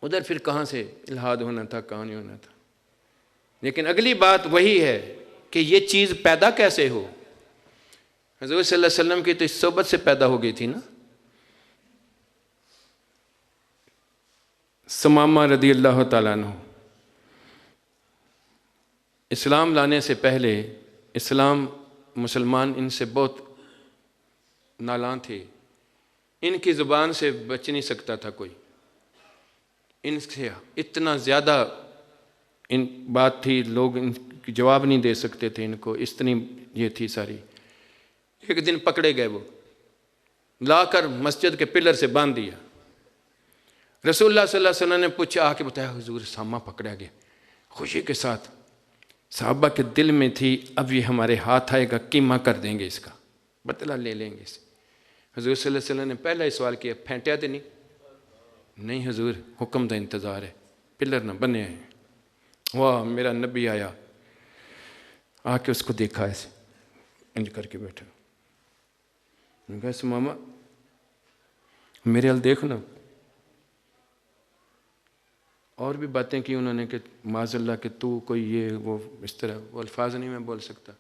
उधर फिर कहाँ से इल्हाद होना था, कहाँ नहीं होना था। लेकिन अगली बात वही है कि ये चीज़ पैदा कैसे हो। हज़रत सल्लल्लाहु अलैहि वसल्लम की तो इस सोबत से पैदा हो गई थी ना। समामा रदी अल्लाह ताला अन्हु इस्लाम लाने से पहले इस्लाम मुसलमान इनसे बहुत नालां थे, इनकी ज़ुबान से बच नहीं सकता था कोई, इनसे इतना ज़्यादा इन बात थी, लोग इनकी जवाब नहीं दे सकते थे इनको, इतनी ये थी सारी। एक दिन पकड़े गए, वो लाकर मस्जिद के पिलर से बांध दिया। रसूलुल्लाह सल्लल्लाहु अलैहि वसल्लम ने पूछा, आके बताया हुजूर सामा पकड़ा गया। खुशी के साथ साहबा के दिल में थी, अब ये हमारे हाथ आएगा, कीमा कर देंगे, इसका बदला ले लेंगे इसे। हुजूर सल्लल्लाहु अलैहि वसल्लम ने पहला ही सवाल किया, फेंटिया तो नहीं? नहीं हुजूर, हुक्म का इंतज़ार है, पिलर ना बने हैं। वाह, मेरा नबी आया, आके उसको देखा ऐसे इंज करके बैठा। मैंने कहा मामा मेरे हल देख ना। और भी बातें की उन्होंने कि माज़ल्लाह कि तू कोई ये वो इस तरह, वो अल्फाज नहीं मैं बोल सकता।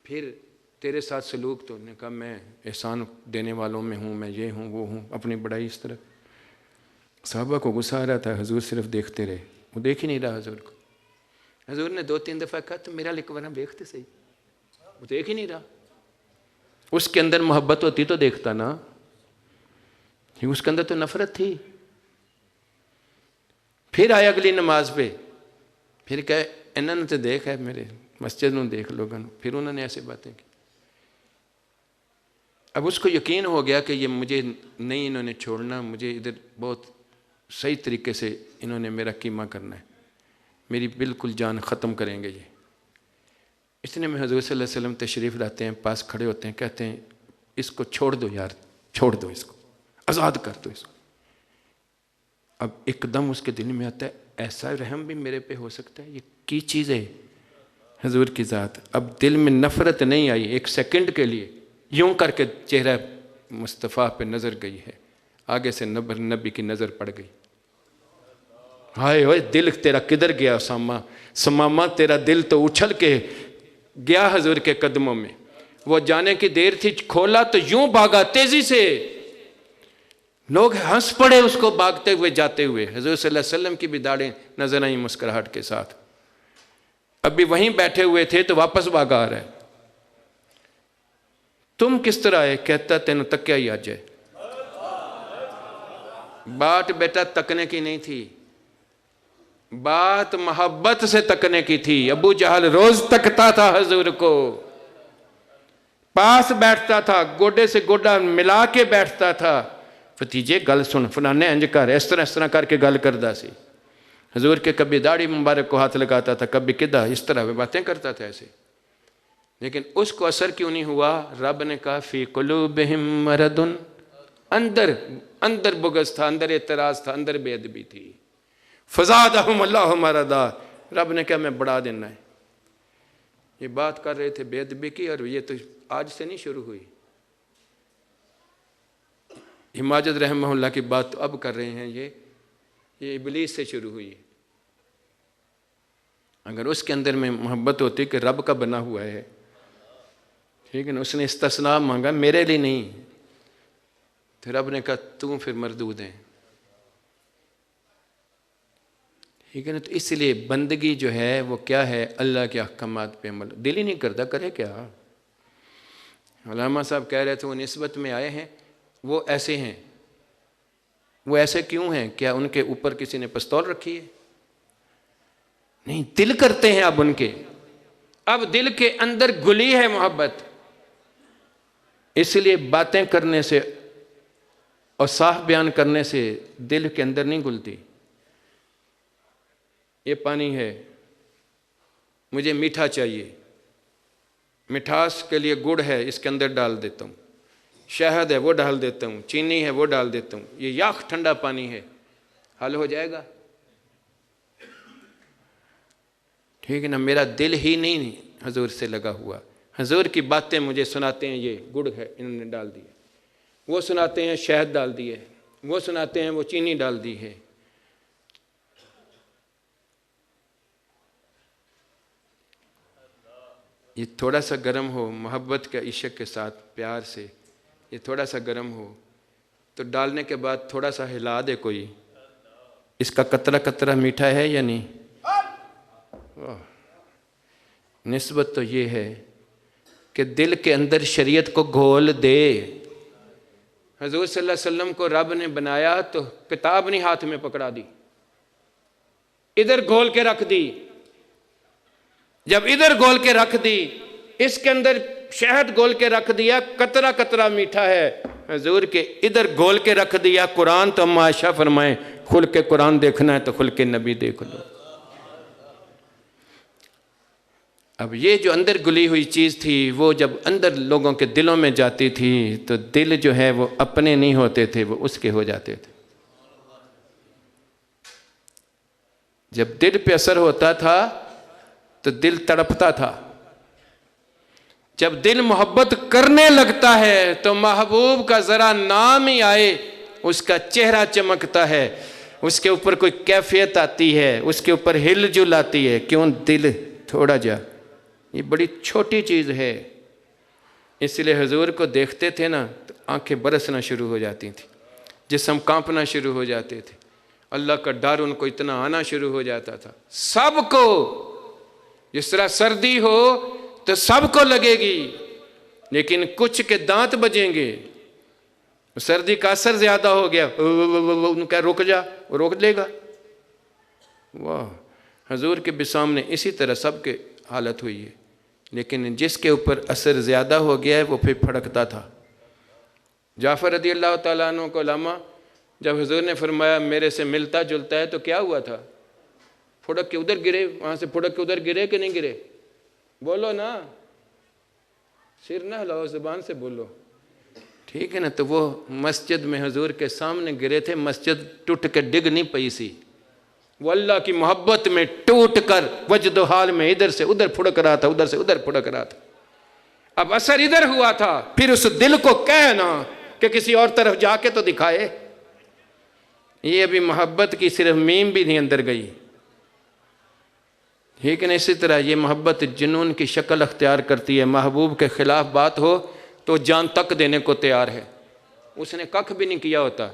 फिर तेरे साथ सलूक, तो उन्होंने कहा मैं एहसान देने वालों में हूँ, मैं ये हूँ वो हूँ, अपनी बड़ाई इस तरह। साहबा को गुस्सा आ रहा था, हजूर सिर्फ देखते रहे, वो देख ही नहीं रहा हजूर को। हजूर ने 2-3 दफ़ा कहा तो मेरा लिख वरना देखते सही, वो देख ही नहीं रहा। उसके अंदर मोहब्बत होती तो देखता ना, उसके अंदर तो नफरत थी। फिर आया अगली नमाज पे, फिर कहे इन्होंने तो देख है मेरे मस्जिद में, देख लोगों ने। फिर उन्होंने ऐसी बातें की। अब उसको यकीन हो गया कि ये मुझे नहीं इन्होंने छोड़ना, मुझे इधर बहुत सही तरीके से इन्होंने मेरा कीमा करना है, मेरी बिल्कुल जान ख़त्म करेंगे ये। इसने में हज़रत सल्लल्लाहु अलैहि वसल्लम तशरीफ़ लाते हैं, पास खड़े होते हैं, कहते हैं इसको छोड़ दो यार, छोड़ दो इसको, आज़ाद कर दो इसको। अब एकदम उसके दिल में आता है ऐसा रहम भी मेरे पे हो सकता है, ये की चीज़ है हजूर की ज़ात। अब दिल में नफ़रत नहीं आई, एक सेकंड के लिए यूं करके चेहरा मुस्तफ़ा पे नज़र गई है, आगे से नबी की नज़र पड़ गई। हाय ओए दिल तेरा किधर गया सामा, समामा तेरा दिल तो उछल के गया हजूर के कदमों में। वो जाने की देर थी, खोला तो यूं भागा तेजी से, लोग हंस पड़े उसको भागते हुए जाते हुए। हजूर सल्लल्लाहु अलैहि वसल्लम की भी दाढ़ें नजर आई मुस्कुराहट के साथ। अभी वहीं बैठे हुए थे तो वापस भागा आ रहा है। तुम किस तरह आए? कहता तेन तक्या ही आज है। बात बेटा तकने की नहीं थी, बात मोहब्बत से तकने की थी। अबू जहल रोज तकता था हजूर को, पास बैठता था, गोडे से गोडा मिला के बैठता था। भतीजे गल सुन, फलाने इंज कर, इस तरह करके गल करता सी। हजूर के कभी दाढ़ी मुबारक को हाथ लगाता था, कभी किदा, इस तरह वे बातें करता था ऐसे। लेकिन उसको असर क्यों नहीं हुआ? रब ने कहा फी कुलूबिहिम मरदुन, अंदर अंदर बुग़्ज़ था, अंदर एतराज़ था, अंदर बेअदबी थी। फ़ज़ादहुम अल्लाहु मरदा, रब ने कहा मैं बढ़ा देना है। ये बात कर रहे थे बेअदबी की, और ये तो आज से नहीं शुरू हुई। हिमाजत रहमहुल्लाह की बात तो अब कर रहे हैं, ये इबलीस से शुरू हुई है। अगर उसके अंदर में मोहब्बत होती कि रब का बना हुआ है, ठीक है ना, उसने इस्तिस्ना मांगा मेरे लिए नहीं, तो रब ने कहा तू फिर मरदूद है, ठीक है ना। तो इसलिए बंदगी जो है वो क्या है? अल्लाह के अहकामात पे अमल। दिल ही नहीं करता, करे क्या? उलामा साहब कह रहे थे वो निस्बत में आए हैं, वो ऐसे हैं। वो ऐसे क्यों हैं? क्या उनके ऊपर किसी ने पिस्तौल रखी है? नहीं, दिल करते हैं अब उनके, अब दिल के अंदर गुली है मोहब्बत। इसलिए बातें करने से और साफ बयान करने से दिल के अंदर नहीं गुलती। ये पानी है, मुझे मीठा चाहिए, मिठास के लिए गुड़ है, इसके अंदर डाल देता हूँ, शहद है वो डाल देता हूँ, चीनी है वो डाल देता हूँ, ये याक ठंडा पानी है, हल हो जाएगा, ठीक है ना। मेरा दिल ही नहीं हजूर से लगा हुआ। हजूर की बातें मुझे सुनाते हैं, ये गुड़ है इन्होंने डाल दिया, वो सुनाते हैं शहद डाल दिए, वो सुनाते हैं वो चीनी डाल दी है, ये थोड़ा सा गर्म हो, मोहब्बत के इश्क के साथ प्यार से ये थोड़ा सा गर्म हो तो डालने के बाद थोड़ा सा हिला दे कोई, इसका कतरा कतरा मीठा है या नहीं? निस्बत तो ये है कि दिल के अंदर शरीयत को घोल दे। हजूर सल्लल्लाहु अलैहि वसल्लम को रब ने बनाया तो किताब नहीं हाथ में पकड़ा दी, इधर घोल के रख दी। जब इधर घोल के रख दी, इसके अंदर शहद घोल के रख दिया, कतरा कतरा मीठा है। हजूर के इधर घोल के रख दिया कुरान, तो अम्मा आयशा फरमाए खुल के कुरान देखना है तो खुल के नबी देख लो। अब ये जो अंदर गुली हुई चीज़ थी वो जब अंदर लोगों के दिलों में जाती थी तो दिल जो है वो अपने नहीं होते थे, वो उसके हो जाते थे। जब दिल पे असर होता था तो दिल तड़पता था। जब दिल मोहब्बत करने लगता है तो महबूब का ज़रा नाम ही आए उसका चेहरा चमकता है, उसके ऊपर कोई कैफियत आती है, उसके ऊपर हिलजुल आती है। क्यों? दिल थोड़ा जा, ये बड़ी छोटी चीज़ है। इसलिए हुजूर को देखते थे ना तो आंखें बरसना शुरू हो जाती थी, जिस्म कांपना शुरू हो जाते थे, अल्लाह का डर उनको इतना आना शुरू हो जाता था। सबको, जिस तरह सर्दी हो तो सबको लगेगी, लेकिन कुछ के दांत बजेंगे। सर्दी का असर ज्यादा हो गया, उनका रुक जा, रोक लेगा। वाह, हुजूर के भी सामने इसी तरह सबके हालत हुई है, लेकिन जिसके ऊपर असर ज़्यादा हो गया है वो फिर फड़कता था। जाफ़र रदी अल्लाह ताला अन्हु को लामा जब हुजूर ने फरमाया मेरे से मिलता जुलता है, तो क्या हुआ था? फुड़क के उधर गिरे, वहाँ से फुड़क के उधर गिरे कि नहीं गिरे? बोलो ना, सिर ना हिलाओ, ज़ुबान से बोलो, ठीक है ना। तो वो मस्जिद में हुजूर के सामने गिरे थे, मस्जिद टूट के डिग नहीं पई सी, वो अल्लाह की मोहब्बत में टूट कर वजदो हाल में इधर से उधर फुड़क रहा था, उधर से उधर फुड़क रहा था। अब असर इधर हुआ था, फिर उस दिल को कहना कि किसी और तरफ जाके तो दिखाए। ये अभी मोहब्बत की सिर्फ मीम भी नहीं अंदर गई, ठीक है ना। इसी तरह ये मोहब्बत जुनून की शक्ल अख्तियार करती है। महबूब के खिलाफ बात हो तो जान तक देने को तैयार है। उसने कख भी नहीं किया होता।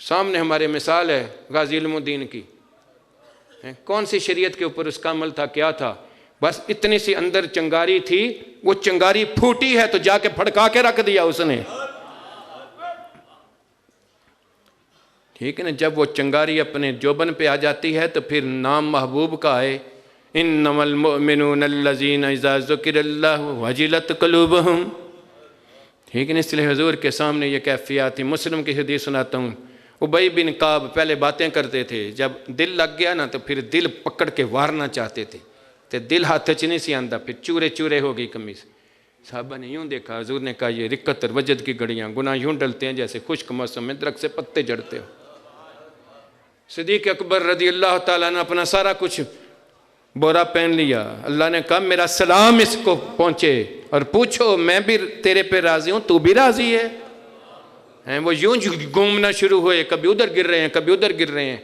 सामने हमारे मिसाल है गाजी इल्मुद्दीन की, कौन सी शरीयत के ऊपर उसका अमल था, क्या था? बस इतनी सी अंदर चिंगारी थी, वो चिंगारी फूटी है तो जाके फड़का के रख दिया उसने, ठीक है ना। जब वो चिंगारी अपने जोबन पे आ जाती है तो फिर नाम महबूब का है, इन्नमल मुमिनून अल्लज़ीना इज़ा ज़ुकिरल्लाहु वजिलत क़ुलूबुहुम, ठीक है ना। इसलिए हुजूर के सामने ये कैफियत थी। मुस्लिम की हदीस सुनाता हूँ, उबई बिन काब पहले बातें करते थे, जब दिल लग गया ना तो फिर दिल पकड़ के वारना चाहते थे, तो दिल हाथ च नहीं सी आंदा, फिर चूरे चूरे हो गई कमीज। साहबा ने यूँ देखा, हुजूर ने कहा ये रिक्कत और वजद की घड़ियाँ, गुनाह यूँ डलते हैं जैसे खुश्क मौसम में दरख्त से पत्ते जड़ते हो। सिद्दीक़ अकबर रदी अल्लाह ताला ने अपना सारा कुछ बोरा पहन लिया। अल्लाह ने कहा मेरा सलाम इसको पहुँचे और पूछो मैं भी तेरे पे राज़ी हूँ, तू भी राज़ी है? हैं वो यूं घूमना शुरू हुए, कभी उधर गिर रहे हैं, कभी उधर गिर रहे हैं,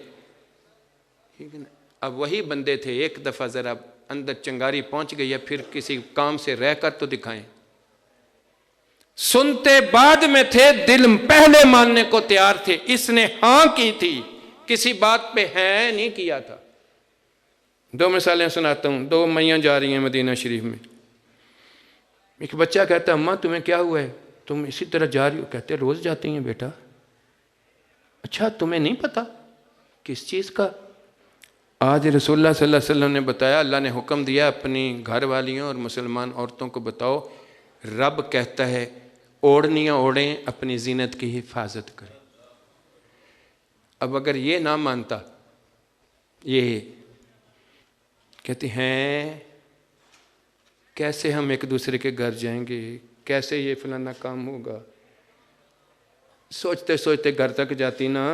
ठीक है ना। अब वही बंदे थे, एक दफ़ा ज़रा अंदर चिंगारी पहुंच गई है, फिर किसी काम से रहकर तो दिखाएं। सुनते बाद में थे, दिल पहले मानने को तैयार थे। इसने हाँ की थी, किसी बात पे है नहीं किया था। दो मिसालें सुनाता हूँ। दो मैयाँ जा रही हैं मदीना शरीफ में, एक बच्चा कहता है अम्मा तुम्हें क्या हुआ है, तुम इसी तरह जा रही हो? कहते रोज़ जाती हैं बेटा। अच्छा तुम्हें नहीं पता किस चीज़ का? आज रसूलुल्लाह सल्लल्लाहु अलैहि वसल्लम ने बताया, अल्लाह ने हुक्म दिया अपनी घर वालियों और मुसलमान औरतों को बताओ, रब कहता है ओढ़नियाँ ओढ़ें, अपनी जीनत की हिफाजत करें। अब अगर ये ना मानता, ये कहते हैं कैसे हम एक दूसरे के घर जाएंगे, कैसे ये फलाना काम होगा, सोचते सोचते घर तक जाती ना।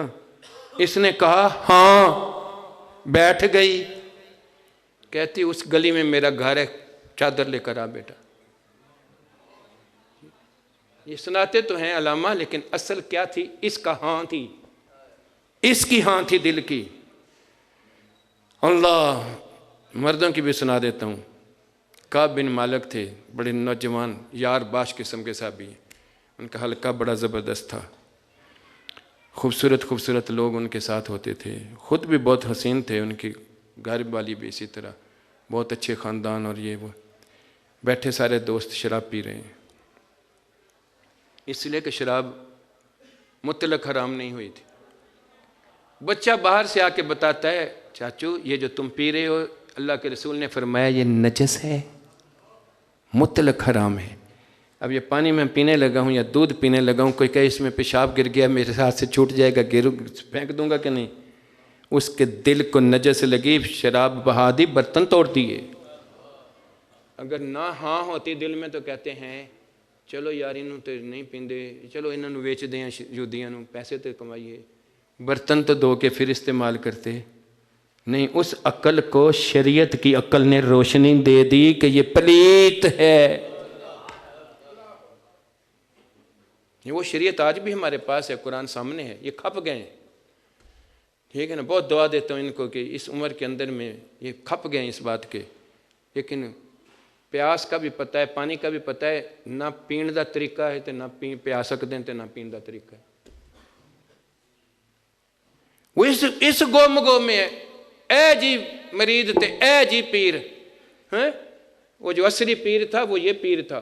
इसने कहा हाँ, बैठ गई। कहती उस गली में मेरा घर है, चादर लेकर आ बेटा। ये सुनाते तो हैं अलामा, लेकिन असल क्या थी? इसका हाँ थी, इसकी हाँ थी दिल की। अल्लाह, मर्दों की भी सुना देता हूँ। काब बिन मालिक थे, बड़े नौजवान यार बाश किस्म के साहबी। उनका हल्का बड़ा ज़बरदस्त था, खूबसूरत खूबसूरत लोग उनके साथ होते थे, ख़ुद भी बहुत हसीन थे, उनकी घर वाली भी इसी तरह, बहुत अच्छे ख़ानदान। और ये वो बैठे सारे दोस्त शराब पी रहे हैं, इसलिए कि शराब मुतलक हराम नहीं हुई थी। बच्चा बाहर से आके बताता है, चाचू ये जो तुम पी रहे हो अल्लाह के रसूल ने फरमाया ये नजस है, मुतलक हराम है। अब ये पानी मैं पीने लगा हूँ या दूध पीने लगा हूँ, कोई कहे इसमें पेशाब गिर गया मेरे हाथ से छूट जाएगा, गिर फेंक दूंगा कि नहीं? उसके दिल को नजस लगी, शराब बहा दी, बर्तन तोड़ दिए। अगर ना हाँ होती दिल में तो कहते हैं चलो यार इन्हों तो नहीं पींदे, चलो इन्होंने बेच दें यहूदियों को, पैसे तो कमाइए, बर्तन तो धो के फिर इस्तेमाल करते नहीं। उस अक्ल को शरीयत की अक्ल ने रोशनी दे दी कि ये पलीत है। वो शरीयत आज भी हमारे पास है, कुरान सामने है, ये खप गए हैं। ठीक है ना, बहुत दुआ देता हूँ इनको कि इस उम्र के अंदर में ये खप गए इस बात के। लेकिन प्यास का भी पता है, पानी का भी पता है, ना पीण का तरीका है तो ना प्या सकते हैं तो ना पीण का तरीका है। वो इस गुम में है, ए जी मरीद ते ए जी पीर है। वो जो असली पीर था वो ये पीर था,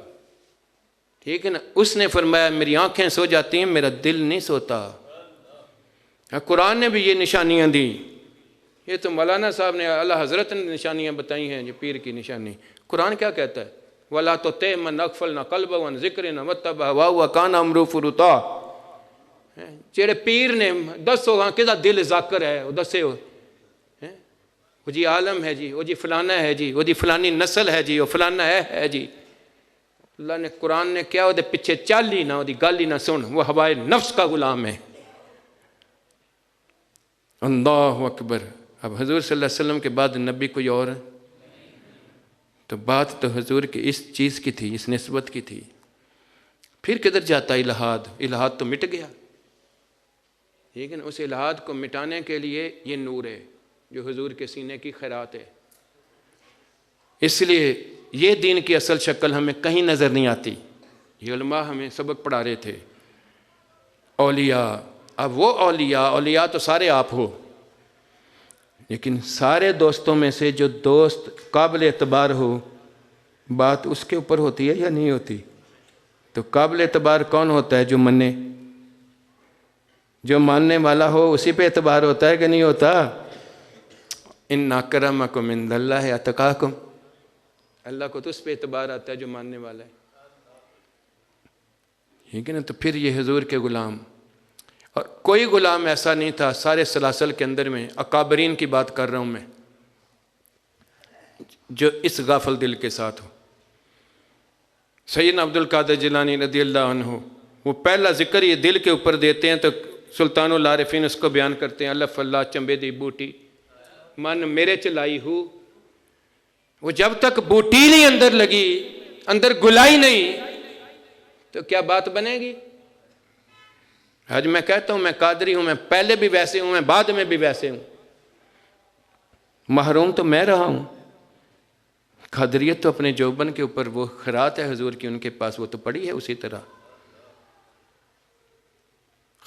ठीक है ना। उसने फरमाया मेरी आंखें सो जाती हैं, मेरा दिल नहीं सोता। कुरान ने भी ये निशानियां दी, ये तो मौलाना साहब ने अल्लाह हजरत ने निशानियां बताई हैं, ये पीर की निशानी। कुरान क्या कहता है, वला तो ते मन अकफल ना कल्ब वन जिक्र न वतब हवा कान अमरू फुरुता। जेड़े पीर ने दसो हाँ कि दिल जाकर है, वो दसे हो वो जी आलम है जी, वो जी फलाना है जी, वो जी फलानी नस्ल है जी, वो फलाना है जी। अल्लाह ने कुरान ने क्या वो पिछे चल ही ना, वो गल ही ना सुन, वो हवाए नफ्स का गुलाम है। अल्लाह अकबर। अब हजूर सल्लल्लाहु अलैहि वसल्लम के बाद नबी कोई और है? तो बात तो हजूर की इस चीज़ की थी, इस निस्बत की थी। फिर किधर जाता इलाहाद? इलाहाद तो मिट गया, ठीक है ना। उस इलाहाद को मिटाने के लिए ये नूर है जो हजूर के सीने की खैरात है। इसलिए ये दीन की असल शक्ल हमें कहीं नज़र नहीं आती। ये उलमा हमें सबक पढ़ा रहे थे, औलिया। अब वो औलिया तो सारे आप हो, लेकिन सारे दोस्तों में से जो दोस्त काबिल एतबार हो, बात उसके ऊपर होती है या नहीं होती? तो काबिल एतबार कौन होता है? जो मने, जो मानने वाला हो उसी पे एतबार होता है कि नहीं होता? इन्ना अक्रमकुम इंदल्लाहि अतकाकुम, अल्लाह को तो उस पर एतबार आता है जो मानने वाला है, ठीक है ना। तो फिर ये हजूर के ग़ुलाम, और कोई ग़ुलाम ऐसा नहीं था सारे सलासल के अंदर में, अकाबरीन की बात कर रहा हूँ मैं, जो इस गाफल दिल के साथ हो। सैयदना अब्दुल कादिर जिलानी रज़ी अल्लाह अन्हु, वो पहला जिक्र ये दिल के ऊपर देते हैं तो सुल्तानुल आरिफीन उसको बयान करते हैं, अल्लाह फल्ला चंबे दी बूटी मन मेरे चलाई हूँ। वो जब तक बूटी नहीं अंदर लगी, अंदर गुलाई नहीं, तो क्या बात बनेगी? आज मैं कहता हूं मैं कादरी हूं, मैं पहले भी वैसे हूं, मैं बाद में भी वैसे हूं। महरूम तो मैं रहा हूं, कादरियत तो अपने जोबन के ऊपर वो खरात है हजूर की, उनके पास वो तो पड़ी है उसी तरह।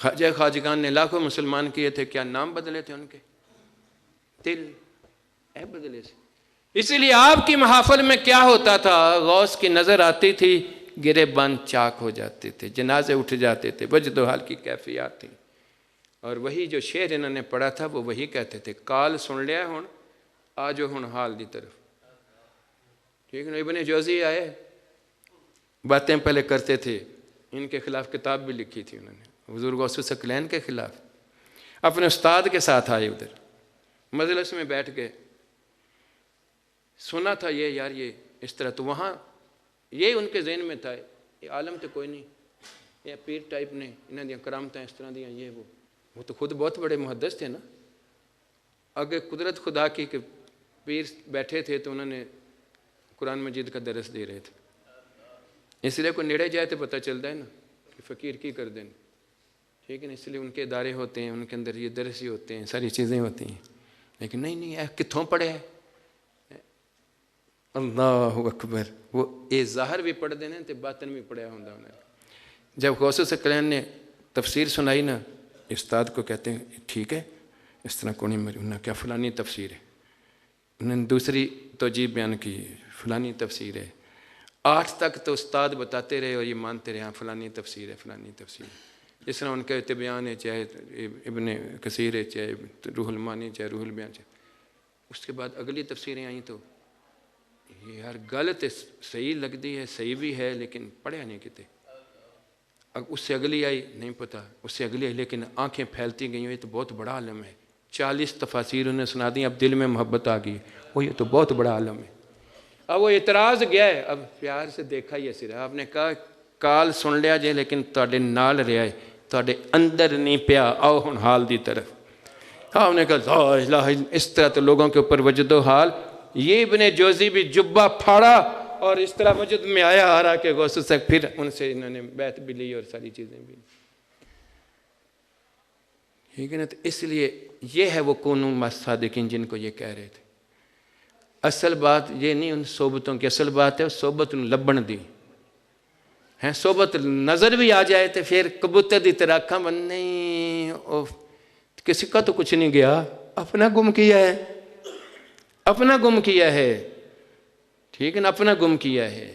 ख्वाजा ख्वाजगान ने लाखों मुसलमान किए थे, क्या नाम बदले थे उनके? दिल है बदले से। इसीलिए आपकी महाफल में क्या होता था, गौस की नजर आती थी, गिरे बंद चाक हो जाते थे, जनाजे उठ जाते थे, वजद हाल की कैफियत थी। और वही जो शेर इन्होंने पढ़ा था वो वही कहते थे, काल सुन लिया हुण आजो हुण हाल की तरफ, ठीक है ना। इब्ने जौज़ी आए, बातें पहले करते थे, इनके खिलाफ किताब भी लिखी थी उन्होंने, हुज़ूर गौस सकलैन के खिलाफ। अपने उस्ताद के साथ आए, उधर मजलिस में बैठ गए, सुना था ये यार ये इस तरह, तो वहाँ ये उनके जहन में था, ये आलम तो कोई नहीं, ये पीर टाइप ने, इन्हों दी करामतें इस तरह दियाँ, ये वो तो खुद बहुत बड़े मुहद्दिस थे ना। अगे कुदरत खुदा की कि पीर बैठे थे तो उन्होंने कुरान मजीद का दरस दे रहे थे, इसलिए कोई नेड़े जाए तो पता चलता है ना कि फ़कीर की कर दें, ठीक है ना। इसलिए उनके इदारे होते हैं, उनके अंदर ये दरस ही होते हैं, सारी चीज़ें होती हैं। लेकिन नहीं कितों पढ़े है, अल्लाह अकबर। वो ये ज़ाहिर भी पढ़ देने तो बातन भी पढ़िया होंगे उन्हें। जब गौस सकलैन ने तफसीर सुनाई ना, उस्ताद को कहते हैं ठीक है, इस तरह कौन मेरी, उन्होंने क्या फ़लानी तफसीर है, उन्होंने दूसरी तौजीह बयान की फ़लानी तफसीर है। 8 तक तो उस्ताद बताते रहे और ये मानते रहे हाँ फ़लानी तफसीर है, फ़लानी तफसीर है। जिस तरह उनके तिबयान है, चाहे इब्ने कसीर है, चाहे रूहुल मानी, चाहे रूहुल बयान, चाहे उसके बाद अगली तफसीरें आई तो ये हर गल तो सही लगती है, सही भी है, लेकिन पढ़िया नहीं किते। अब उससे अगली आई नहीं पता, उससे अगली आई, लेकिन आंखें फैलती गई, ये तो बहुत बड़ा आलम है। 40 तफासीर उन्हें सुना दी, अब दिल में मोहब्बत आ गई, वो ये तो बहुत बड़ा आलम है। अब वो इतराज़ गया है, अब प्यार से देखा ही है सिरा। आपने कहा काल सुन लिया जे, लेकिन तुहाडे नाल रहा है, तुहाडे अंदर नहीं पिया, आओ हुण हाल दी तरफ। आपने कहा इस तरह तो लोगों के ऊपर वजदो हाल। ये इब्ने जोज़ी भी जुब्बा फाड़ा और इस तरह मस्जिद में आया आ रहा के गौस से, फिर उनसे इन्होंने बैत भी ली और सारी चीज़ें भी, ठीक है ना। तो इसलिए ये है वो कौनू मसादिकीन जिनको ये कह रहे थे। असल बात ये नहीं उन सोबतों की, असल बात है सोबत लब्बन दी है। सोबत नज़र भी आ जाए तो फिर कबूतर की तरह आखा बनने, किसी का तो कुछ नहीं गया, अपना गुम किया है, अपना गुम किया है, ठीक है ना, अपना गुम किया है,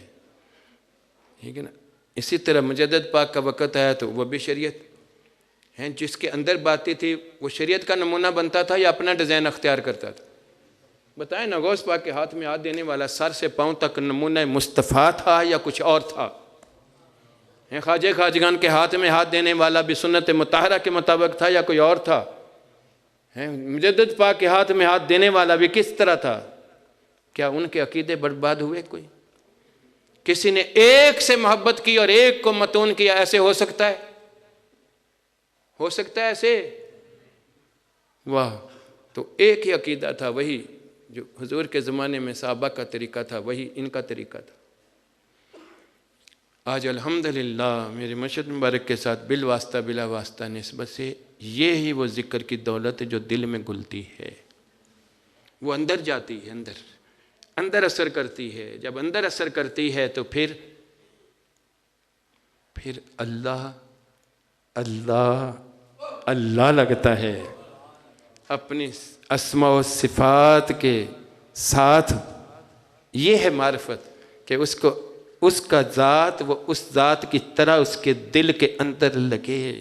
ठीक है ना। इसी तरह मुजद्दिद पाक का वक़्त आया तो वह भी शरीयत है, जिसके अंदर बातें थी वो शरीयत का नमूना बनता था या अपना डिज़ाइन अख्तियार करता था। बताएं ना, गौस पाक के हाथ में हाथ देने वाला सर से पाँव तक नमूना मुस्तफ़ा था या कुछ और था? ख्वाजे खाजगान के हाथ में हाथ देने वाला भी सुन्नत मुताहरा के मुताबिक था या कोई और था? मुजद्दिद पाक के हाथ में हाथ देने वाला भी किस तरह था? क्या उनके अकीदे बर्बाद हुए? कोई किसी ने एक से मोहब्बत की और एक को मतून किया, ऐसे हो सकता है? हो सकता है ऐसे? वाह! तो एक ही अकीदा था, वही जो हुजूर के ज़माने में सहाबा का तरीका था, वही इनका तरीका था। आज अल्हम्दुलिल्लाह मेरे मुर्शिद मुबारक के साथ बिल वास्ता बिला वास्ता निस्बत से ये ही वो ज़िक्र की दौलत है जो दिल में घुलती है, वो अंदर जाती है, अंदर असर करती है। जब अंदर असर करती है तो फिर अल्लाह अल्लाह अल्लाह लगता है। अपनी अस्मा व सिफ़ात के साथ ये है मारिफत कि उसका ज़ात वो उस ज़ात की तरह उसके दिल के अंदर लगे,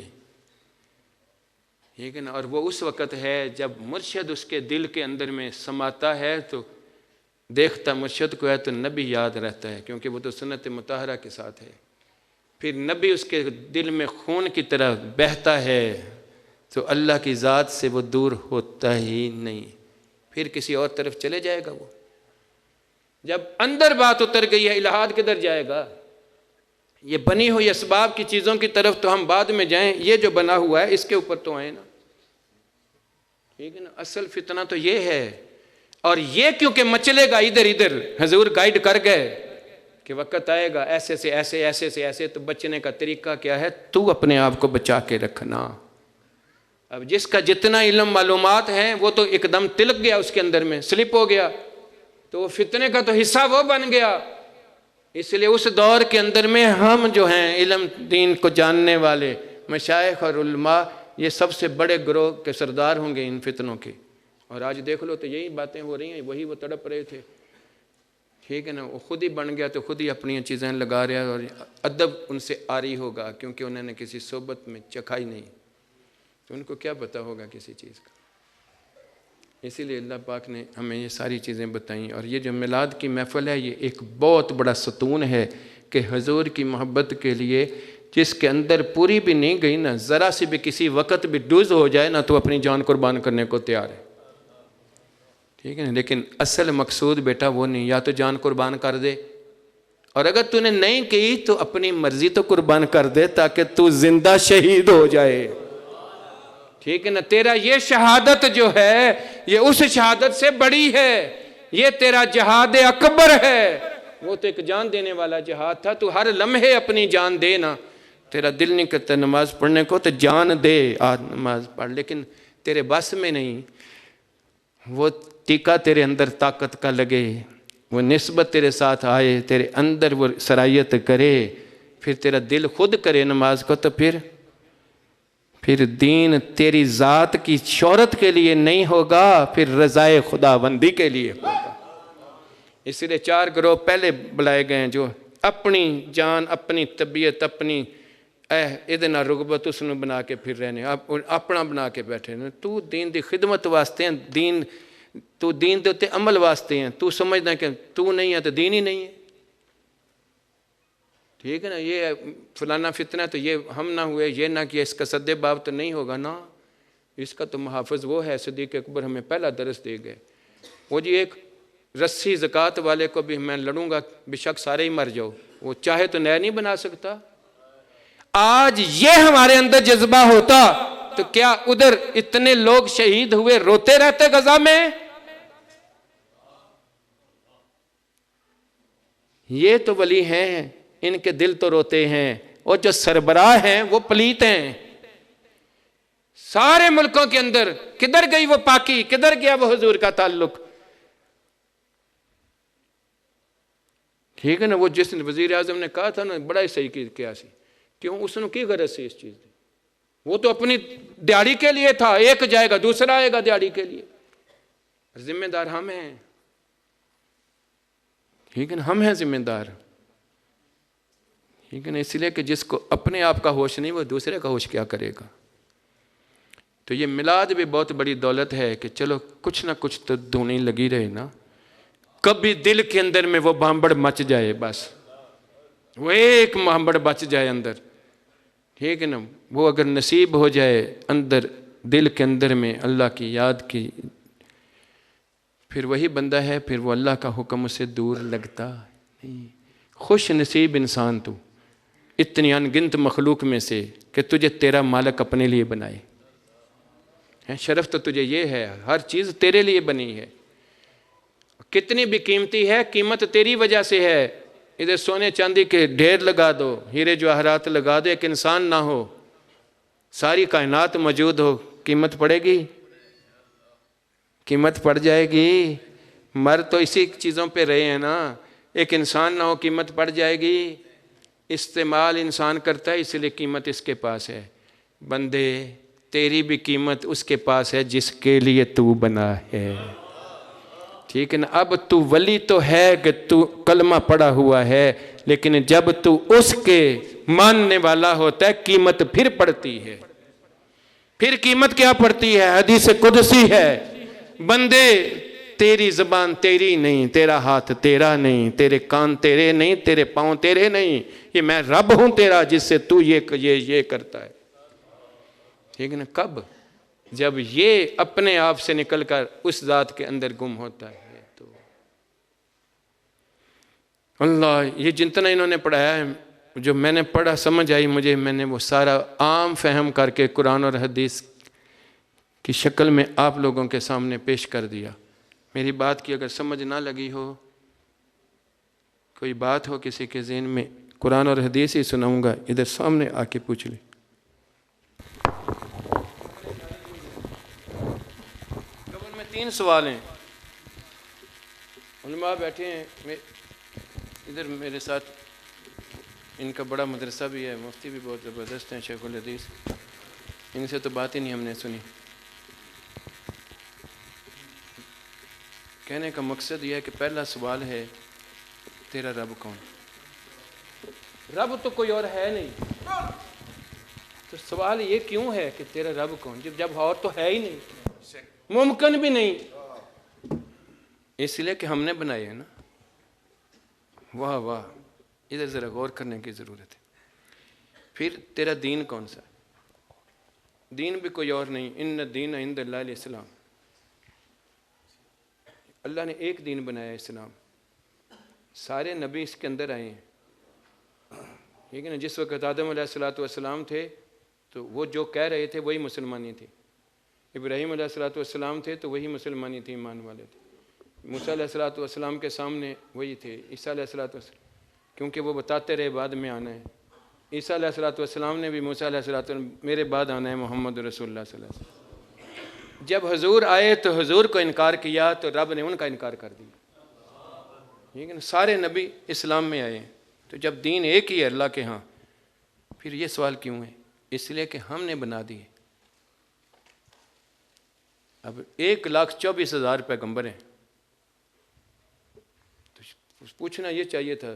ठीक है ना। और वो उस वक़्त है जब मुर्शिद उसके दिल के अंदर में समाता है तो देखता मुर्शिद को है तो नबी याद रहता है, क्योंकि वो तो सुन्नत मुताहरा के साथ है। फिर नबी उसके दिल में खून की तरह बहता है तो अल्लाह की ज़ात से वो दूर होता ही नहीं, फिर किसी और तरफ चले जाएगा। वो जब अंदर बात उतर गई है, इलाहाद किधर जाएगा? ये बनी हुई असबाब की चीज़ों की तरफ तो हम बाद में जाएं, ये जो बना हुआ है इसके ऊपर तो आए ना, ठीक है ना। असल फितना तो ये है, और ये क्योंकि मचलेगा इधर इधर, हजूर गाइड कर गए कि वक़्त आएगा ऐसे से ऐसे, ऐसे से ऐसे, तो बचने का तरीका क्या है? तू अपने आप को बचा के रखना। अब जिसका जितना इल्म मालूमात हैं वो तो एकदम तिलक गया, उसके अंदर में स्लिप हो गया, तो वो फितने का तो हिस्सा वो बन गया। इसलिए उस दौर के अंदर में हम जो हैं इल्म दीन को जानने वाले मशाइख और उलमा, ये सबसे बड़े गिरोह के सरदार होंगे इन फितनों के। और आज देख लो तो यही बातें हो रही हैं, वही वो तड़प रहे थे, ठीक है ना। वो खुद ही बन गया तो खुद ही अपनी चीज़ें लगा रहा है, और अदब उनसे आरी होगा क्योंकि उन्होंने किसी सोबत में चखा ही नहीं, तो उनको क्या पता होगा किसी चीज़ का। इसीलिए अल्लाह पाक ने हमें ये सारी चीज़ें बताई। और ये जो मिलाद की महफ़िल है ये एक बहुत बड़ा सतून है कि हुजूर की मोहब्बत के लिए जिसके अंदर पूरी भी नहीं गई ना, ज़रा सी भी किसी वक़्त भी डूज हो जाए ना, तो अपनी जान कुर्बान करने को तैयार है, ठीक है ना। लेकिन असल मकसूद बेटा वो नहीं, या तो जान कुर्बान कर दे, और अगर तूने नहीं की तो अपनी मर्जी तो कुर्बान कर दे ताकि तू जिंदा शहीद हो जाए, ठीक है ना। तेरा ये शहादत जो है ये उस शहादत से बड़ी है, ये तेरा जहाद अकबर है। वो तो एक जान देने वाला जहाद था, तू हर लम्हे अपनी जान दे ना। तेरा दिल नहीं करता नमाज पढ़ने को तो जान दे, आज नमाज पढ़, लेकिन तेरे बस में नहीं। वो टीका तेरे अंदर ताकत का लगे, वो निस्बत तेरे साथ आए, तेरे अंदर वो सरायत करे, फिर तेरा दिल खुद करे नमाज को, तो फिर दीन तेरी ज़ात की शोहरत के लिए नहीं होगा, फिर रज़ाए खुदाबंदी के लिए होगा। इसलिए 4 गिरोह पहले बुलाए गए हैं, जो अपनी जान, अपनी तबीयत, अपनी ਇਹਦੇ ਨਾਲ ਰੁਗਬਤ ਉਸ ਨੂੰ ਬਣਾ ਕੇ ਫਿਰ ਰਹੇ ਨੇ, ਆਪਣਾ ਬਣਾ ਕੇ ਬੈਠੇ ਨੇ। ਤੂੰ ਦੀਨ ਦੀ ਖਿਦਮਤ ਵਾਸਤੇ ਹੈ, ਤੂੰ ਦੀਨ ਦੇ ਉੱਤੇ ਅਮਲ ਵਾਸਤੇ ਹੈ। ਤੂੰ ਸਮਝਦਾ ਕਿ ਤੂੰ ਨਹੀਂ ਹੈ तो दीन ही नहीं है। ठीक है ना, ये फलाना फितना तो ये हम ना हुए, ये ना किया, इसका सद्दे बाब तो नहीं होगा ना, इसका तो मुहाफ़िज़ वो है। सिद्दीक़ अकबर हमें पहला दरस दे गए। वो जी एक रस्सी ज़कात वाले को भी मैं लड़ूंगा, बेशक सारे ही मर जाओ, वो चाहे तो नया नहीं बना सकता। आज ये हमारे अंदर जज्बा होता तो क्या उधर इतने लोग शहीद हुए रोते रहते गजा में? ये तो वली हैं, इनके दिल तो रोते हैं, और जो सरबराह हैं वो पलीत हैं। सारे मुल्कों के अंदर किधर गई वो पाकी, किधर गया वो हुजूर का ताल्लुक? ठीक है ना, वो जिस वजीर आजम ने कहा था ना, बड़ा ही सही किया सी। क्यों? उसने की गरज से इस चीज की? वो तो अपनी दिहाड़ी के लिए था, एक जाएगा दूसरा आएगा दिहाड़ी के लिए। जिम्मेदार हम हैं, ठीक है ना, हम हैं जिम्मेदार, ठीक है ना। इसलिए कि जिसको अपने आप का होश नहीं, वो दूसरे का होश क्या करेगा। तो ये मिलाद भी बहुत बड़ी दौलत है कि चलो कुछ ना कुछ तो धुनी लगी रहे ना, कभी दिल के अंदर में वो भांबड़ मच जाए, बस वो एक भांबड़ बच जाए अंदर, ठीक है ना। वो अगर नसीब हो जाए अंदर दिल के अंदर में अल्लाह की याद की, फिर वही बंदा है, फिर वो अल्लाह का हुक्म उससे दूर लगता नहीं। खुश नसीब इंसान तू, इतनी अनगिनत मखलूक में से कि तुझे तेरा मालिक अपने लिए बनाए है। शरफ तो तुझे ये है, हर चीज़ तेरे लिए बनी है, कितनी भी कीमती है, कीमत तेरी वजह से है। इधर सोने चांदी के ढेर लगा दो, हीरे जवाहरात लगा दो, एक इंसान ना हो, सारी कायनात मौजूद हो, कीमत पड़ेगी? कीमत पड़ जाएगी। मर तो इसी चीज़ों पे रहे हैं ना, एक इंसान ना हो कीमत पड़ जाएगी। इस्तेमाल इंसान करता है, इसलिए कीमत इसके पास है। बंदे तेरी भी कीमत उसके पास है जिसके लिए तू बना है, ठीक है ना। अब तू वली तो है कि तू कलमा पड़ा हुआ है, लेकिन जब तू उसके मानने वाला होता है कीमत फिर पड़ती है। फिर कीमत क्या पड़ती है? हदीस कुदसी है, बंदे तेरी ज़बान तेरी नहीं, तेरा हाथ तेरा नहीं, तेरे कान तेरे नहीं, तेरे पाँव तेरे नहीं, ये मैं रब हूं तेरा जिससे तू ये करता है, ठीक है ना। कब? जब ये अपने आप से निकलकर उस ज़ात के अंदर गुम होता है। तो अल्लाह, ये जितना इन्होंने पढ़ाया है, जो मैंने पढ़ा समझ आई मुझे, मैंने वो सारा आम फहम करके कुरान और हदीस की शक्ल में आप लोगों के सामने पेश कर दिया। मेरी बात की अगर समझ ना लगी हो, कोई बात हो किसी के ज़हन में, कुरान और हदीस ही सुनाऊंगा, इधर सामने आके पूछ ले। कब्र में 3 सवाल हैं, उलमा बैठे हैं इधर मेरे साथ, इनका बड़ा मदरसा भी है, मुफ्ती भी बहुत ज़बरदस्त हैं, शेखुल हदीस, इनसे तो बात ही नहीं हमने सुनी। कहने का मकसद यह है कि पहला सवाल है, तेरा रब कौन? रब तो कोई और है नहीं, तो सवाल ये क्यों है कि तेरा रब कौन, जब और तो है ही नहीं, मुमकिन भी नहीं, इसलिए कि हमने बनाए है ना। वाह वाह, इधर ज़रा गौर करने की ज़रूरत है। फिर तेरा दीन कौन सा? दीन भी कोई और नहीं, इन्न दीन इंदल्लाहिल इस्लाम, अल्लाह ने एक दीन बनाया इस्लाम, सारे नबी इसके अंदर आए हैं, ठीक है ना। जिस वक्त आदम अलैहिस्सलाम थे तो वो जो कह रहे थे वही मुसलमानी थी, इब्राहीम अलैहिस्सलाम थे तो वही मुसलमानी थी, ईमान वाले थे, मूसा अलैहिस्सलाम के सामने वही थे, ईसा अलैहिस्सलाम, क्योंकि वो बताते रहे बाद में आना है। ईसा अलैहिस्सलाम ने भी मूसा अलैहिस्सलाम मेरे बाद आना है मोहम्मद रसूलुल्लाह सल्लल्लाहु अलैहि वसल्लम। जब हुजूर आए तो हुजूर को इनकार किया तो रब ने उनका इनकार कर दिया। ठीक है ना, सारे नबी इस्लाम में आए हैं। तो जब दीन एक ही है अल्लाह के यहाँ, फिर ये सवाल क्यों है? इसलिए कि हमने बना दिए। अब 1,24,000 पैगंबर हैं, तो पूछना ये चाहिए था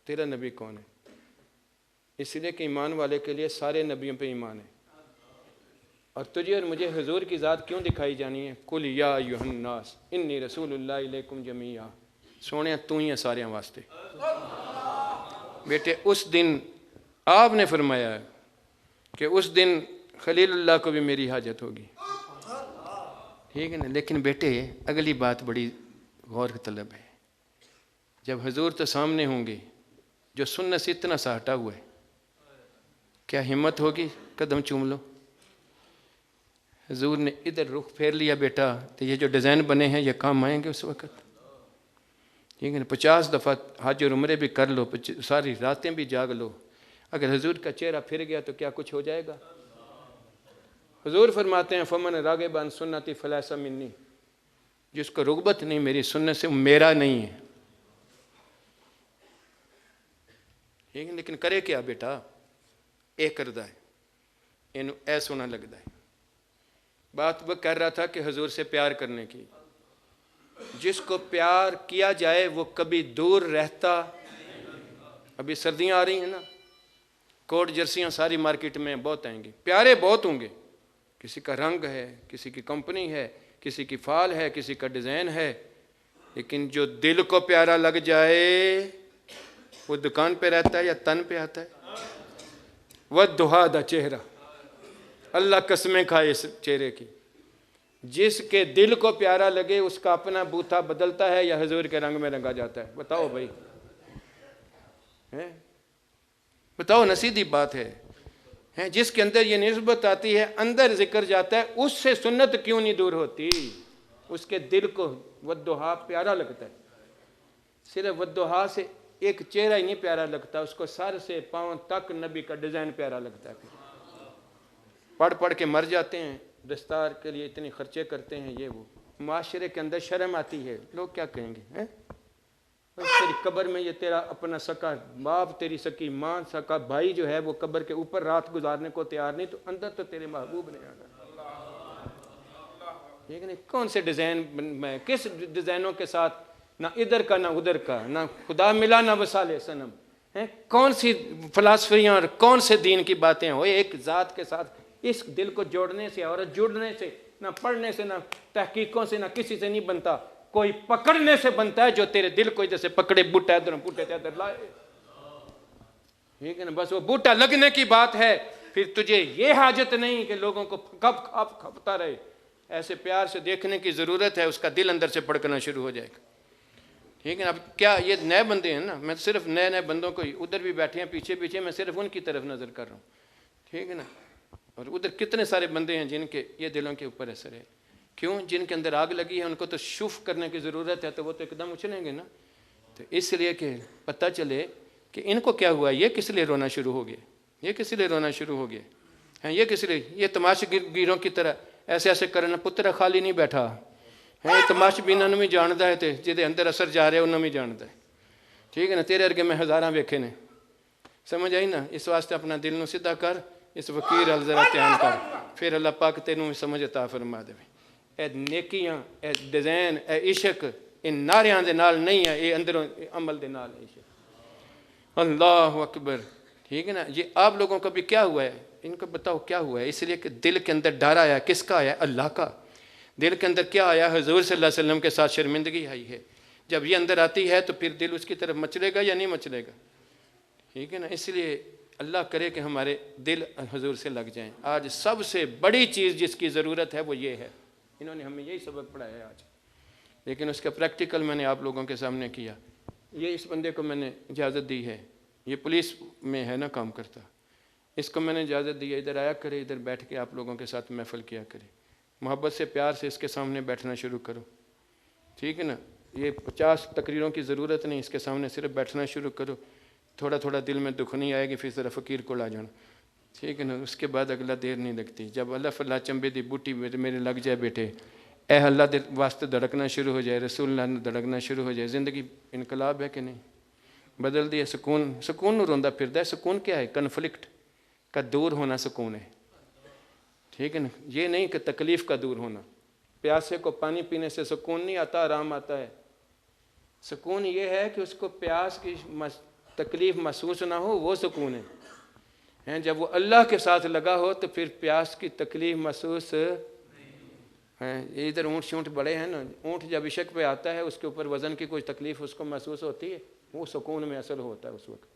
तेरा नबी कौन है? इसलिए कि ईमान वाले के लिए सारे नबियों पे ईमान है। और तुझे और मुझे हुजूर की ज़ात क्यों दिखाई जानी है? कुल या अय्युहन्नास इन्नी रसूलुल्लाह इलैकुम जमीआ। सोने तू ही है सारे वास्ते। बेटे उस दिन आपने फरमाया है कि उस दिन खलीलुल्लाह को भी मेरी हाजत होगी, ठीक है ना। लेकिन बेटे अगली बात बड़ी गौर की तलब है। जब हुजूर तो सामने होंगे, जो सुन्नत से इतना सा हटा हुआ है, क्या हिम्मत होगी कदम चूम लो? हुजूर ने इधर रुख फेर लिया बेटा, तो ये जो डिज़ाइन बने हैं ये काम आएंगे उस वक़्त, ठीक है ना। 50 दफ़ा हज और उम्रे भी कर लो, सारी रातें भी जाग लो, अगर हुजूर का चेहरा फिर गया तो क्या कुछ हो जाएगा? हुजूर फरमाते हैं फमन रागिबन सुन्नती फलैसा मिन्नी, जिसको रुगबत नहीं मेरी सुन्नत से, मेरा नहीं है, ठीक है। लेकिन करे क्या बेटा? ए करदा है, इन ऐ सोना लगता है। बात वह कर रहा था कि हुजूर से प्यार करने की। जिसको प्यार किया जाए वो कभी दूर रहता। अभी सर्दियां आ रही हैं ना, कोट जर्सियां सारी मार्केट में बहुत आएंगी, प्यारे बहुत होंगे, किसी का रंग है, किसी की कंपनी है, किसी की फाल है, किसी का डिज़ाइन है, लेकिन जो दिल को प्यारा लग जाए वो दुकान पे रहता है या तन पे आता है। वह दुहा दा चेहरा, अल्लाह कसमें खाए इस चेहरे की। जिसके दिल को प्यारा लगे उसका अपना बूथा बदलता है या हुजूर के रंग में रंगा जाता है? बताओ भाई, है? बताओ ना, सीधी बात है। जिसके अंदर ये निस्बत आती है, अंदर जिक्र जाता है, उससे सुन्नत क्यों नहीं दूर होती? उसके दिल को वद्दुहा प्यारा लगता है। सिर्फ वद्दुहा से एक चेहरा ही नहीं प्यारा लगता, उसको सर से पांव तक नबी का डिज़ाइन प्यारा लगता है। फिर पढ़ पढ़ के मर जाते हैं, दस्तार के लिए इतने खर्चे करते हैं, ये वो, माशरे के अंदर शर्म आती है, लोग क्या कहेंगे? हैं तेरी कब्र में ये तेरा अपना सका बाप, तेरी सकी माँ, सका भाई जो है वो कब्र के ऊपर रात गुजारने को तैयार नहीं, तो अंदर तो तेरे महबूब ने आना, ठीक है। कौन से डिज़ाइन में, किस डिज़ाइनों के साथ, ना इधर का ना उधर का, ना खुदा मिला ना वसाले सनम है। कौन सी फलासफियाँ और कौन से दीन की बातें हो? एक ज़ात के साथ इस दिल को जोड़ने से और जुड़ने से, ना पढ़ने से, ना तहकीकों से, ना किसी से नहीं बनता, कोई पकड़ने से बनता है, जो तेरे दिल को जैसे पकड़े, बूटा इधर बूटे इधर लाए, ठीक है ना। बस वो बूटा लगने की बात है, फिर तुझे ये हाजत नहीं कि लोगों को कब खप खपता रहे। ऐसे प्यार से देखने की ज़रूरत है, उसका दिल अंदर से भड़कना शुरू हो जाएगा, ठीक है ना। अब क्या ये नए बंदे हैं ना, मैं सिर्फ नए नए बंदों को, उधर भी बैठे हैं पीछे पीछे, मैं सिर्फ उनकी तरफ नज़र कर रहा हूँ, ठीक है ना। और उधर कितने सारे बंदे हैं जिनके ये दिलों के ऊपर असर है। क्यों? जिनके अंदर आग लगी है, उनको तो शुफ करने की ज़रूरत है, तो वो तो एकदम उछलेंगे ना। तो इसलिए कि पता चले कि इनको क्या हुआ, ये किस लिए रोना शुरू हो गया, ये किस लिए रोना शुरू हो गया है, ये किस लिए, ये तमाशगीरों की तरह ऐसे ऐसे करना। पुत्र खाली नहीं बैठा है, तमाशबीना भी जानता है, तो जिदे अंदर असर जा रहा है उन्होंने भी जानता है, ठीक है ना। तेरे अर्गे मैं हज़ारां वेखे ने, समझ आई ना। इस वास्ते अपना दिल ਨੂੰ सीधा कर, इस वकीर अल जरा ध्यान कर, फिर अल्लाह पाक तेनों समझ अता फरमा देवे। ए नेकियां, ए डिज़ाइन, ए इश्क इन नारियां दे नाल नहीं है, ये अंदरों अमल दे नाल है इश्क। अल्लाह अकबर, ठीक है ना। ये आप लोगों को भी क्या हुआ है, इनको बताओ क्या हुआ है? इसलिए कि दिल के अंदर डर आया, किसका आया? अल्लाह का। दिल के अंदर क्या आया? हुजूर सल्लल्लाहु अलैहि वसल्लम के साथ शर्मिंदगी आई है। जब ये अंदर आती है तो फिर दिल उसकी तरफ मचलेगा या नहीं मचलेगा, ठीक है ना। इसलिए अल्लाह करे कि हमारे दिल हुजूर से लग जाएं। आज सबसे बड़ी चीज़ जिसकी ज़रूरत है वो ये है, इन्होंने हमें यही सबक पढ़ाया है आज, लेकिन उसका प्रैक्टिकल मैंने आप लोगों के सामने किया। ये इस बंदे को मैंने इजाज़त दी है, ये पुलिस में है ना काम करता, इसको मैंने इजाज़त दी है, इधर आया करे, इधर बैठ के आप लोगों के साथ महफिल किया करे, मोहब्बत से प्यार से इसके सामने बैठना शुरू करो, ठीक है ना। ये 50 तकरीरों की ज़रूरत नहीं, इसके सामने सिर्फ बैठना शुरू करो, थोड़ा थोड़ा दिल में दुख नहीं आएगी, फिर ज़रा फ़कीर को ला जाना, ठीक है ना। उसके बाद अगला देर नहीं लगती। जब अल्लाह फल्ला चंबे दी बूटी मेरे लग जाए बेटे, ए अल्लाह के वास्ते धड़कना शुरू हो जाए, रसूल धड़कना शुरू हो जाए, जिंदगी इनकलाब है कि नहीं? बदल दिए। सुकून, सुकून रोंदा फिरदा है। सुकून क्या है? कन्फ्लिक्ट का दूर होना सुकून है, ठीक है ना? ये नहीं कि तकलीफ का दूर होना। प्यासे को पानी पीने से सुकून नहीं आता, आराम आता है। सुकून ये है कि उसको प्यास की तकलीफ महसूस ना हो, वो सुकून है। हैं, जब वो अल्लाह के साथ लगा हो तो फिर प्यास की तकलीफ महसूस है। इधर ऊँट शूँट बड़े हैं ना, ऊँट जब इशक पे आता है उसके ऊपर वज़न की कोई तकलीफ उसको महसूस होती है, वो सुकून में असल होता है उस वक्त।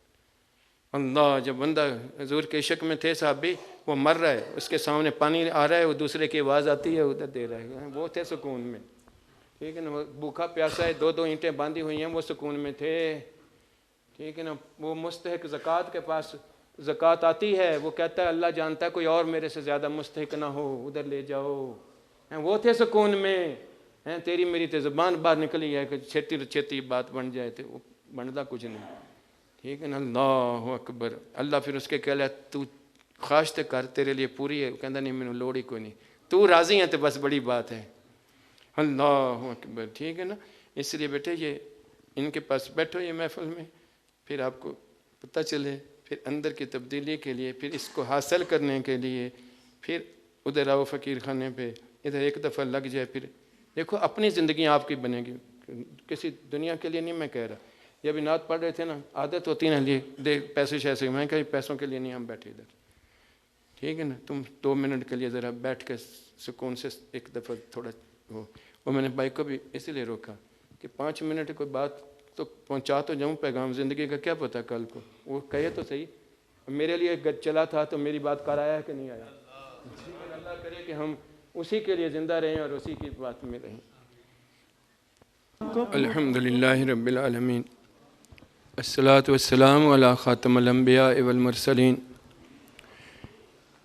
अल्लाह, जब बंदा हजूर के इशक में थे साहबी, वो मर रहा है, उसके सामने पानी आ रहा है, वो दूसरे की आवाज़ आती है, उधर दे रहा है, वो थे सुकून में, ठीक है ना? भूखा प्यासा है, दो दो ईंटें बांधी हुई हैं, वो सुकून में थे, ठीक है ना? वो मुस्तहिक ज़कात के पास ज़कात आती है, वो कहता है अल्लाह जानता है कोई और मेरे से ज़्यादा मुस्तहिक ना हो, उधर ले जाओ, हैं, वो थे सुकून में। हैं, तेरी मेरी तो ज़बान बाहर निकली है कि छेती छेती बात बन जाए, तो वो बनता कुछ नहीं, ठीक है ना? अल्लाह अकबर। अल्लाह फिर उसके कह लिया तू ख्वाहिश तो कर, तेरे लिए पूरी है। कहता नहीं, मैंने लोड़ ही कोई नहीं, तू राज़ी है तो बस बड़ी बात है। अल्लाह अकबर, ठीक है ना? इसलिए बेटे ये इनके पास बैठो ये महफिल में, फिर आपको पता चले, फिर अंदर की तब्दीली के लिए, फिर इसको हासिल करने के लिए फिर उधर आओ फ़कीर खाने पे, इधर एक दफ़ा लग जाए, फिर देखो अपनी ज़िंदगी आपकी बनेगी, किसी दुनिया के लिए नहीं मैं कह रहा। ये अभी नात पढ़ रहे थे ना, आदत होती है ना लिए देख पैसे शैसे, मैं कहीं पैसों के लिए नहीं हम बैठे इधर, ठीक है ना? तुम 2 मिनट के लिए ज़रा बैठ के सुकून से एक दफ़ा थोड़ा हो। और मैंने भाई को भी इसीलिए रोका कि 5 मिनट कोई बात तो पहुंचा तो जाऊं, पैगाम ज़िंदगी का क्या पता कल को, वो कहे तो सही। मेरे लिए चला था तो मेरी बात कर आया है कि नहीं आया? अल्लाह करे कि हम उसी के लिए ज़िंदा रहें और उसी की बात में रहें। अल्हम्दुलिल्लाहि रब्बिल आलमीन, अस्सलातु वस्सलामु अला खातमिल अंबिया वल मुरसलीन।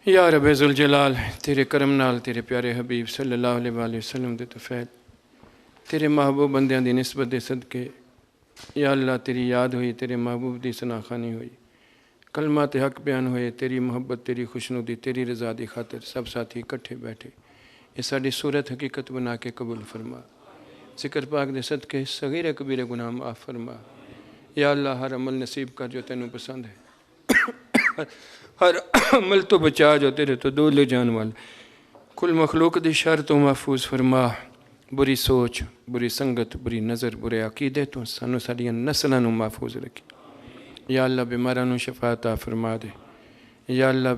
या रब्बे ज़ुल जलाल, तेरे करम नाल तेरे प्यारे हबीब सल्लल्लाहु अलैहि वसल्लम दे तफैल, तेरे महबूब बंदियां दी निस्बत दे सदके या अल्लाह तेरी याद हुई, तेरे महबूब दी सनाखानी हुई, कलमात हक बयान हुए, तेरी मोहब्बत तेरी खुशनुदी तेरी रज़ा दी खातिर सब साथी इकट्ठे बैठे। ये साड़ी सूरत हकीकत बना के कबूल फरमा। ज़िक्र पाक दे सदके सगीर कबीर गुनाह माफ़ फरमा। या अल्लाह हर अमल नसीब कर जो तेनू पसंद है, हर अमल तो बचा जो तेरे तो दूर ले जाने वाला। कुल मखलूक दी शर तो महफूज फरमा। बुरी सोच, बुरी संगत, बुरी नज़र, बुरे अकीदे तो सानू साड़ियां नस्लां नू महफूज रखी। या अल्लाह बीमारां नू शफा अता फरमा दे। या अल्लाह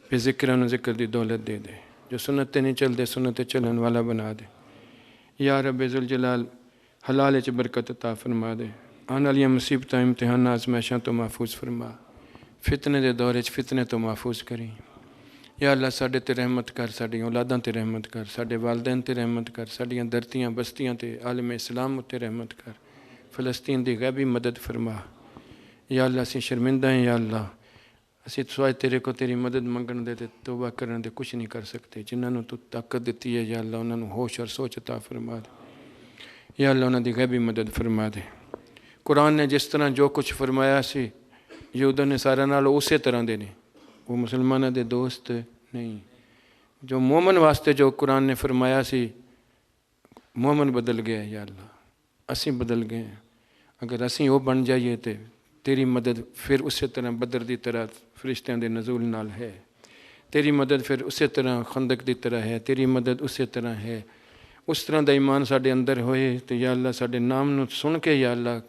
बेज़िक्रां नू ज़िक्र दी दौलत दे दे, जो सुन्नत ते नहीं चलते सुन्नत ते चलन वाला बना दे। या रब्बे ज़ुल जलाल हलाल च बरकत अता फरमा दे। आने वाली मुसीबतां इम्तिहान आज़माइशां तो महफूज फरमा। फितने दे दौरे च फितने तो महफूज करी। या अल्लाह साडे ते रहमत कर, साड़ी औलादां ते रहमत कर, साडे वालदैन ते रहमत कर, साड़ियां धरतियां बस्तियां ते आलम इस्लाम उत्ते रहमत कर। फ़लस्तीन दी गैबी मदद फरमा। या अल्लाह असीं शर्मिंदा हैं, या अल्लाह असीं सिवाए तेरे को तेरी मदद मंगण दे ते तौबा करन दे कुछ नहीं कर सकते। जिन्होंने तू ताकत दिती है या अल्लाह उन्होंने होश और सोच अता फरमा दे। या अल्लाह उन्होंने गैबी मदद फरमा दे। कुरान ने जिस तरह जो कुछ फरमाया सी यहूदा ने सारा नाल उसे तरह दे ने, वो मुसलमानों के दोस्त नहीं। जो मोमन वास्ते जो कुरान ने फरमाया सी, मोमन बदल गया। या अल्लाह असी बदल गए। अगर असी वो बन जाइए तो तेरी मदद फिर उस तरह बदर की तरह फरिश्तियां के नज़ूल नाल है। तेरी मदद फिर उस तरह खंदक की तरह है। तेरी मदद उस तरह है। उस तरह का ईमान साढ़े अंदर होए तो या अल्लाह साढ़े नाम नू सुन के या अल्लाह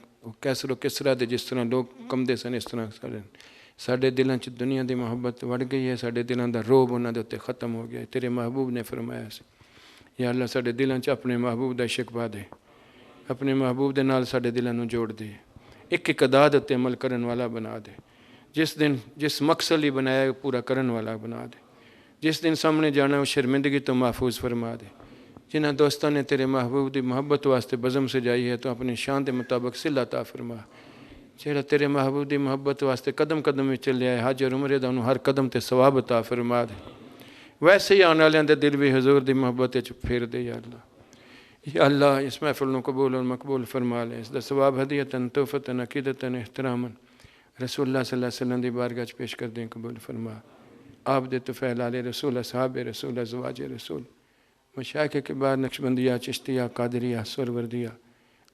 कैसरो किसरा दे जिस तरह लोग कंबदे सन इस तरह साढ़े दिलों च दुनिया की मुहब्बत बढ़ गई है। साढ़े दिलों का रोब उन्होंने उत्ते ख़त्म हो गया। तेरे महबूब ने फरमाया से या अल्लाह साढ़े दिलों च अपने महबूब का इश्क पा दे। अपने महबूब के नाल साढ़े दिलों को जोड़ दे। एक एक अदाद उत्ते अमल करने वाला बना दे। जिस दिन जिस मकसद ही बनाया पूरा करने वाला बना दे। जिस दिन सामने जाना वो शर्मिंदगी तो महफूज फरमा दे। जिन्होंने दोस्तों ने तेरे महबूब की मोहब्बत वास्ते बज़म सजाई है तो अपनी शान के मुताबिक सिला अता फरमा। जेड़ा तेरे महबूब की मोहब्बत वास्ते कदम कदम में चलिया है, हज और उमरे दा हर कदम ते सवाब अता फरमा दे। वैसे ही आने वाले दे दिल भी हजूर की मोहब्बत फेर दे। या अल्लाह, या अल्लाह इस महफिल को कबूल और मकबूल फरमा ले। इसका सवाब हदीयतन तोहफतन अकीदतन एहतरामन रसूलुल्लाह सल्लल्लाहु अलैहि वसल्लम की बारगाह पेश कर दें, कबूल फरमा। आप दे तफैल आले रसूल, असहाब रसूल, अज़वाज रसूल, मशाइख के बाद नक्शबंदिया, चिश्तिया, कादरिया, सरवरदिया,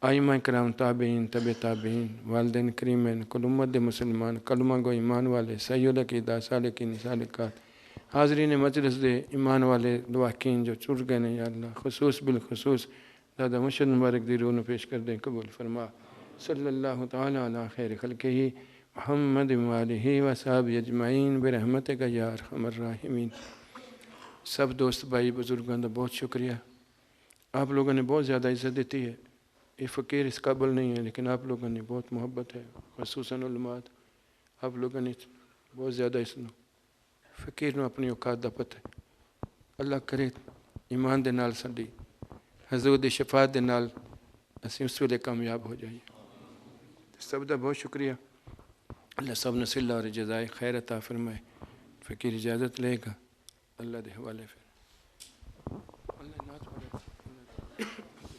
आइमा कराम, ताबीन, तबे ताबीन, वालिदैन करीमैन, कुल उम्मत मुसलमान, कलमा गो ईमान वाले, सैयद अकीदा, सालिकीन, सालिकात, हाज़रीन मजलिस दे ईमान वाले दुआकीन जो चुर गए ने या अल्लाह, खुसूस बिलखुसूस दादा मुर्शद मुबारक दी रूह पेश कर दें, कबूल फरमा। सल्लल्लाहु तआला अला खैर खल्क़िही मुहम्मद व आलिही व सहाबिही अजमईन बिरहमतिका या अरहमर राहिमीन। सब दोस्त भाई बुज़ुर्गों का बहुत शुक्रिया, आप लोगों ने बहुत ज़्यादा इज़्ज़त दी है। ये फ़कीर इस काबिल नहीं है, लेकिन आप लोगों ने बहुत मोहब्बत है, ख़ुसूसन उलमात, आप लोगों ने बहुत ज़्यादा इसनों फ़कीर नूं अपनी औकात दा पता है। अल्लाह करे ईमान दे नाल साडी हज़ूर दी शफ़ाअत दे नाल असीं उस वेले कामयाब हो जाइए। सब दा बहुत शुक्रिया। अल्लाह सब ने सिला और जज़ाए खैर अता फरमाए। फ़कीर इजाज़त लेगा, अल्लाह दे हवाले।